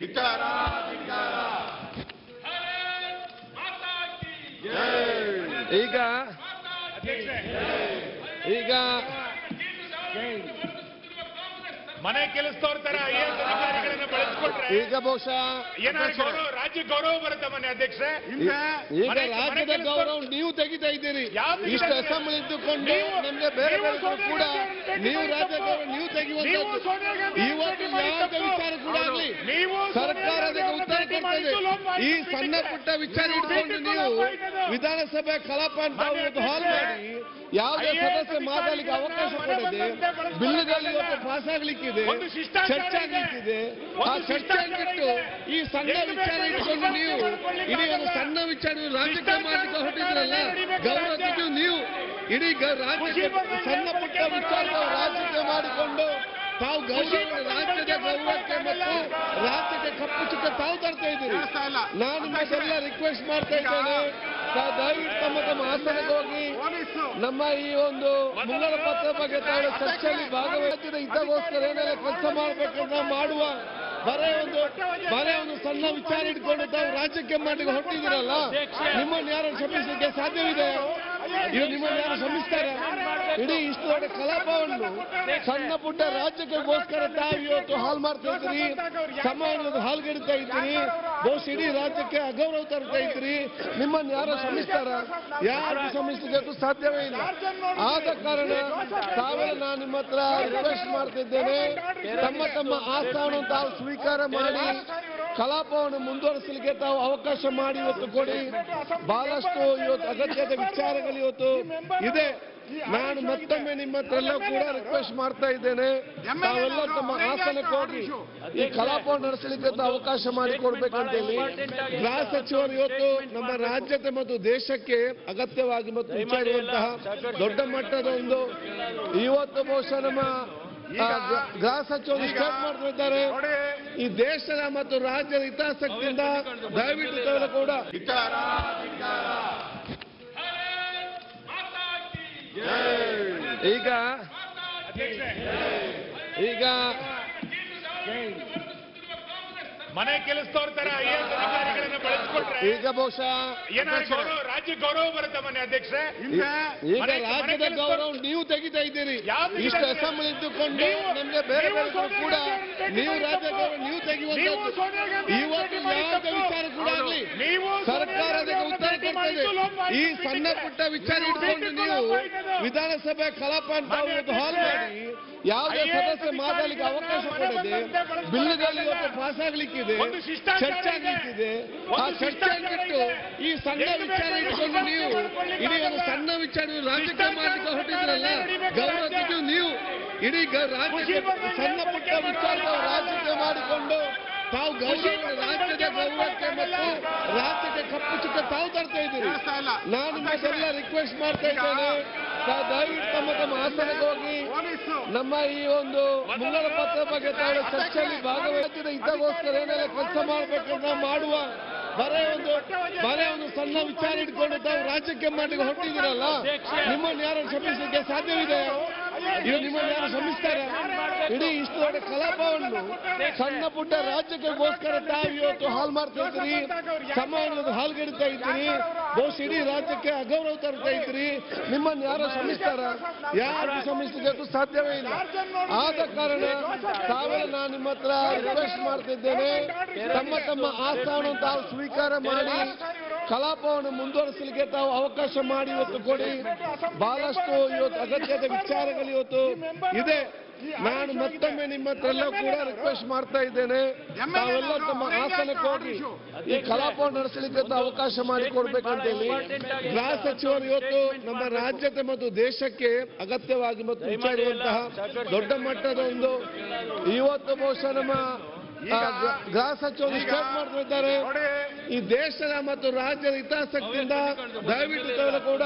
ಧಿಕ್ಕಾರ ಧಿಕ್ಕಾರ ಈಗ ಈಗ ಮನೆ ಕೆಲಸದವ್ರ ತರ ಐಎಎಸ್ ಅಧಿಕಾರಿಗಳನ್ನ ಬಳಸ್ಕೊಟ್ರೆ ಈಗ ಬಹುಶಃ ಏನಾದ್ರು ರಾಜ್ಯ ಗೌರವ ಬರುತ್ತೆ ಮನೆ ಅಧ್ಯಕ್ಷರೇ. ಈಗ ರಾಜ್ಯದ ಗೌರವ ನೀವು ತೆಗಿತಾ ಇದ್ದೀರಿ. ಇಷ್ಟು ಅಸೆಂಬ್ಲಿ ಇದ್ದುಕೊಂಡು ನಮ್ಗೆ ಬೇರೆ ಕೂಡ ನೀವು ರಾಜ್ಯ ಗೌರವ ನೀವು ತೆಗೆಯುವಂತದ್ದು ಇವತ್ತು ಯಾವುದೇ ವಿಚಾರ ಕೂಡ ಆಗಲಿ ಸರ್ಕಾರದ ಉತ್ತರ ಕೊಡ್ತದೆ. ಈ ಸಣ್ಣ ಪುಟ್ಟ ವಿಚಾರ ಇಟ್ಕೊಂಡು ನೀವು ವಿಧಾನಸಭೆ ಕಲಾಪ ಅಂತ ಹಾಲ್ ಮಾಡಿ ಯಾವುದೇ ಸದಸ್ಯ ಮಾತಾಡಲಿಕ್ಕೆ ಅವಕಾಶ ಕೊಡದೆ ಬಿಲ್ಗಳು ಇವತ್ತು ಪಾಸ್ ಆಗ್ಲಿಕ್ಕಿದೆ, ಚರ್ಚೆ ಆಗ್ಲಿಕ್ಕಿದೆ. ಆ ಚರ್ಚೆ ಬಿಟ್ಟು ಈ ಸಣ್ಣ ವಿಚಾರ ಇಟ್ಕೊಂಡು ನೀವು ಇಡೀ ಒಂದು ಸಣ್ಣ ವಿಚಾರ ರಾಜಕೀಯ ಮಾಡಲಿಕ್ಕೆ ಹೊರಟಿದ್ರಲ್ಲ, ಗೌರವ ತೆಗೆದು ನೀವು ಇಡೀ ರಾಜ್ಯಕ್ಕೆ ಸಣ್ಣ ಪುಟ್ಟ ವಿಚಾರ ರಾಜಕೀಯ ಮಾಡಿಕೊಂಡು ತಾವು ಗೌರವ ರಾಜ್ಯದ ಗೌರವಕ್ಕೆ ಮತ್ತು ರಾಜ್ಯಕ್ಕೆ ಕಪ್ಪು ಚುಕ್ಕ ತಾವು ತರ್ತಾ ಇದ್ದೀರಿ. ನಾನು ನಿಮ್ಮೆಲ್ಲ ರಿಕ್ವೆಸ್ಟ್ ಮಾಡ್ತಾ ಇದ್ದೇನೆ, ದಯವಿಟ್ಟು ತಮ್ಮ ಆಸನಕ್ಕೆ ಹೋಗಿ ನಮ್ಮ ಈ ಒಂದು ಮುಂಗಡ ಪತ್ರ ಬಗ್ಗೆ ತಾವು ಚರ್ಚೆಯಲ್ಲಿ ಭಾಗವಹಿಸಿದ ಇದಕ್ಕೋಸ್ಕರ ಏನೆಲ್ಲ ಕೆಲಸ ಮಾಡಬೇಕಂತ ಮಾಡುವ ಬರೇ ಒಂದು ಸಣ್ಣ ವಿಚಾರ ಇಟ್ಕೊಂಡು ತಾವು ರಾಜ್ಯಕ್ಕೆ ಮಾಡಲಿಕ್ಕೆ ಹೊರಟಿದ್ದೀರಲ್ಲ, ನಿಮ್ಮನ್ನು ಯಾರು ಕ್ಷಮಿಸಲಿಕ್ಕೆ ಸಾಧ್ಯವಿದೆ? ಇದು ನಿಮ್ಮನ್ನು ಯಾರು ಶ್ರಮಿಸ್ತಾರೆ? ಇಡೀ ಇಷ್ಟು ದೊಡ್ಡ ಕಲಾಪವನ್ನು ಸಣ್ಣ ಪುಟ್ಟ ರಾಜ್ಯಕ್ಕೋಸ್ಕರ ತಾವು ಇವತ್ತು ಹಾಲ್ ಮಾಡ್ತಾ ಇದ್ದೀರಿ, ಸಮಾಜದ ಹಾಲ್ಗೆಡ್ತಾ ಇದ್ದೀರಿ, ಬಹುಶಃ ಇಡೀ ರಾಜ್ಯಕ್ಕೆ ಅಗೌರವ ತರ್ತಾ ಇದ್ದೀರಿ. ನಿಮ್ಮನ್ನು ಯಾರು ಶ್ರಮಿಸ್ತಾರ? ಯಾರು ಶ್ರಮಿಸಲಿಕ್ಕೆ ಸಾಧ್ಯವೇ ಇಲ್ಲ. ಆದ ಕಾರಣ ತಾವೆಲ್ಲ ನಾನು ನಿಮ್ಮ ಹತ್ರ ರಿಕ್ವೆಸ್ಟ್ ಮಾಡ್ತಿದ್ದೇನೆ, ತಮ್ಮ ಆಸ್ಥಾನ ತಾವು ಸ್ವೀಕಾರ ಮಾಡಿ ಕಲಾಪವನ್ನು ಮುಂದುವರಿಸಲಿಕ್ಕೆ ತಾವು ಅವಕಾಶ ಮಾಡಿ ಇವತ್ತು ಕೊಡಿ. ಬಹಳಷ್ಟು ಇವತ್ತು ಅಗತ್ಯದ ವಿಚಾರಗಳು ಇವತ್ತು ಇದೆ. ನಾನು ಮತ್ತೊಮ್ಮೆ ನಿಮ್ಮ ಹತ್ರ ಎಲ್ಲ ಕೂಡ ರಿಕ್ವೆಸ್ಟ್ ಮಾಡ್ತಾ ಇದ್ದೇನೆ, ತಾವೆಲ್ಲ ತಮ್ಮ ಆಸನಕ್ಕೆ ಹೋಗಿ ಈ ಕಲಾಪವನ್ನು ನಡೆಸಲಿಕ್ಕೆ ಅವಕಾಶ ಮಾಡಿಕೊಡ್ಬೇಕಂತ ಹೇಳಿ ಗೃಹ ಸಚಿವರು ಇವತ್ತು ನಮ್ಮ ರಾಜ್ಯದ ಮತ್ತು ದೇಶಕ್ಕೆ ಅಗತ್ಯವಾಗಿ ಮತ್ತು ವಿಚಾರಿಸುವಂತಹ ದೊಡ್ಡ ಮಟ್ಟದ ಒಂದು ಇವತ್ತು ಬಹುಶಃ ನಮ್ಮ ಗೃಹ ಸಚಿವರು ಸ್ಟಾರ್ಟ್ ಮಾಡ್ತಾ ಇದ್ದಾರೆ. ಈ ದೇಶದ ಮತ್ತು ರಾಜ್ಯದ ಹಿತಾಸಕ್ತಿಯಿಂದ ದಯವಿಟ್ಟು ತಾವೆಲ್ಲ ಕೂಡ ಈಗ ಈಗ ಮನೆ ಕೆಲಸದವ್ರ ತರ ಐಎಎಸ್ ಅಧಿಕಾರಿಗಳನ್ನ ಬಳಸ್ಕೊಟ್ರೆ ಈಗ ಬಹುಶಃ ಏನಾದ್ರು ರಾಜ್ಯ ಗೌರವ ಬರುತ್ತೆ ಮನೆ ಅಧ್ಯಕ್ಷರೇ. ಈಗ ರಾಜ್ಯದ ಗೌರವ ನೀವು ತೆಗಿತಾ ಇದ್ದೀರಿ. ಇಷ್ಟು ಅಸೆಂಬ್ಲಿ ಇದ್ದುಕೊಂಡು ನಮ್ಗೆ ಬೇರೆ ಕೂಡ ನೀವು ರಾಜ್ಯ ಗೌರವ ನೀವು ತೆಗೆಯುವಂತದ್ದು ಇವತ್ತು ಯಾವುದೇ ವಿಚಾರ ಕೂಡ ಆಗಲಿ ಸರ್ಕಾರದ ಉತ್ತರ ಕೊಡ್ತದೆ. ಈ ಸಣ್ಣ ಪುಟ್ಟ ವಿಚಾರ ಇಟ್ಕೊಂಡು ನೀವು ವಿಧಾನಸಭೆ ಕಲಾಪ ಅಂತ ಹಾಲ್ ಮಾಡಿ ಯಾವುದೇ ಸದಸ್ಯ ಮಾತಾಡಲಿಕ್ಕೆ ಅವಕಾಶ ಕೊಡದೆ ಬಿಲ್ಗಳು ಇವತ್ತು ಪಾಸ್ ಆಗ್ಲಿಕ್ಕಿದೆ, ಚರ್ಚೆ ಆಗ್ಲಿಕ್ಕಿದೆ. ಆ ಚರ್ಚೆ ಬಿಟ್ಟು ಈ ಸಣ್ಣ ವಿಚಾರ ಇಟ್ಕೊಂಡು ನೀವು ಇಡೀ ಒಂದು ಸಣ್ಣ ವಿಚಾರ ರಾಜಕೀಯ ಮಾಡಲಿಕ್ಕೆ ಹೊರಟಿದ್ರಲ್ಲ, ಗೌರವ ತೆಗೆದು ನೀವು ಇಡೀ ರಾಜ್ಯಕ್ಕೆ ಸಣ್ಣ ಪುಟ್ಟ ವಿಚಾರ ರಾಜಕೀಯ ಮಾಡಿಕೊಂಡು ತಾವು ಗೌರವ ರಾಜ್ಯದ ಗೌರವಕ್ಕೆ ಮತ್ತು ರಾಜ್ಯಕ್ಕೆ ಕಪ್ಪು ಚುಕ್ಕ ತಾವು ತರ್ತಾ ಇದ್ದೀರಿ. ನಾನು ನಿಮ್ಮೆಲ್ಲ ರಿಕ್ವೆಸ್ಟ್ ಮಾಡ್ತಾ ಇದ್ದೇನೆ, ದಯವಿಟ್ಟು ತಮ್ಮ ಆಸನಕ್ಕೆ ಹೋಗಿ ನಮ್ಮ ಈ ಒಂದು ಮುಂಗಡ ಪತ್ರ ಬಗ್ಗೆ ತಾವು ಚರ್ಚೆಯಲ್ಲಿ ಭಾಗವಹಿಸಿದ ಇದಕ್ಕೋಸ್ಕರ ಏನೆಲ್ಲ ಕೆಲಸ ಮಾಡಬೇಕಂತ ಮಾಡುವ ಬರೇ ಒಂದು ಸಣ್ಣ ವಿಚಾರ ಇಟ್ಕೊಂಡು ತಾವು ರಾಜ್ಯಕ್ಕೆ ಮಾಡಲಿಕ್ಕೆ ಹೊರಟಿದ್ದೀರಲ್ಲ, ನಿಮ್ಮನ್ನು ಯಾರು ಕ್ಷಮಿಸಲಿಕ್ಕೆ ಸಾಧ್ಯವಿದೆ? ಇದು ನಿಮ್ಮನ್ನು ಯಾರು ಶ್ರಮಿಸ್ತಾರೆ? ಇಡೀ ಇಷ್ಟು ದೊಡ್ಡ ಕಲಾಪವನ್ನು ಸಣ್ಣ ಪುಟ್ಟ ರಾಜ್ಯಕ್ಕೋಸ್ಕರ ತಾವು ಇವತ್ತು ಹಾಲ್ ಮಾಡ್ತಾ ಇದ್ದೀರಿ, ಸಮಾಜದ ಹಾಲ್ಗೆಡ್ತಾ ಇದ್ದೀರಿ, ಬಹುಶಃ ಇಡೀ ರಾಜ್ಯಕ್ಕೆ ಅಗೌರವ ತರ್ತಾ ಇದ್ದೀರಿ. ನಿಮ್ಮನ್ನು ಯಾರು ಶ್ರಮಿಸ್ತಾರ? ಯಾರು ಶ್ರಮಿಸಲಿಕ್ಕೆ ಸಾಧ್ಯವೇ ಇಲ್ಲ. ಆದ ಕಾರಣ ತಾವೆಲ್ಲ ನಾನು ನಿಮ್ಮ ಹತ್ರ ರಿಕ್ವೆಸ್ಟ್ ಮಾಡ್ತಿದ್ದೇನೆ, ತಮ್ಮ ಆಸ್ಥಾನ ತಾವು ಸ್ವೀಕಾರ ಮಾಡಿ ಕಲಾಪವನ್ನು ಮುಂದುವರಿಸಲಿಕ್ಕೆ ತಾವು ಅವಕಾಶ ಮಾಡಿ ಇವತ್ತು ಕೊಡಿ. ಬಹಳಷ್ಟು ಇವತ್ತು ಅಗತ್ಯದ ವಿಚಾರಗಳು ಇವತ್ತು ಇದೆ. ನಾನು ಮತ್ತೊಮ್ಮೆ ನಿಮ್ಮ ಹತ್ರ ಎಲ್ಲ ಕೂಡ ರಿಕ್ವೆಸ್ಟ್ ಮಾಡ್ತಾ ಇದ್ದೇನೆ, ತಾವೆಲ್ಲ ತಮ್ಮ ಆಸನಕ್ಕೆ ಹೋಗಿ ಈ ಕಲಾಪವನ್ನು ನಡೆಸಲಿಕ್ಕೆ ಅವಕಾಶ ಮಾಡಿಕೊಡ್ಬೇಕಂತ ಹೇಳಿ ಗೃಹ ಸಚಿವರು ಇವತ್ತು ನಮ್ಮ ರಾಜ್ಯದ ಮತ್ತು ದೇಶಕ್ಕೆ ಅಗತ್ಯವಾಗಿ ಮತ್ತು ವಿಚಾರಿಸುವಂತಹ ದೊಡ್ಡ ಮಟ್ಟದ ಒಂದು ಇವತ್ತು ಬಹುಶಃ ನಮ್ಮ ಗೃಹ ಸಚಿವರು ಸ್ಟಾರ್ಟ್ ಮಾಡ್ತಾ ಇದ್ದಾರೆ. ಈ ದೇಶದ ಮತ್ತು ರಾಜ್ಯದ ಹಿತಾಸಕ್ತಿಯಿಂದ ದಯವಿಟ್ಟು ತಾವೆಲ್ಲ ಕೂಡ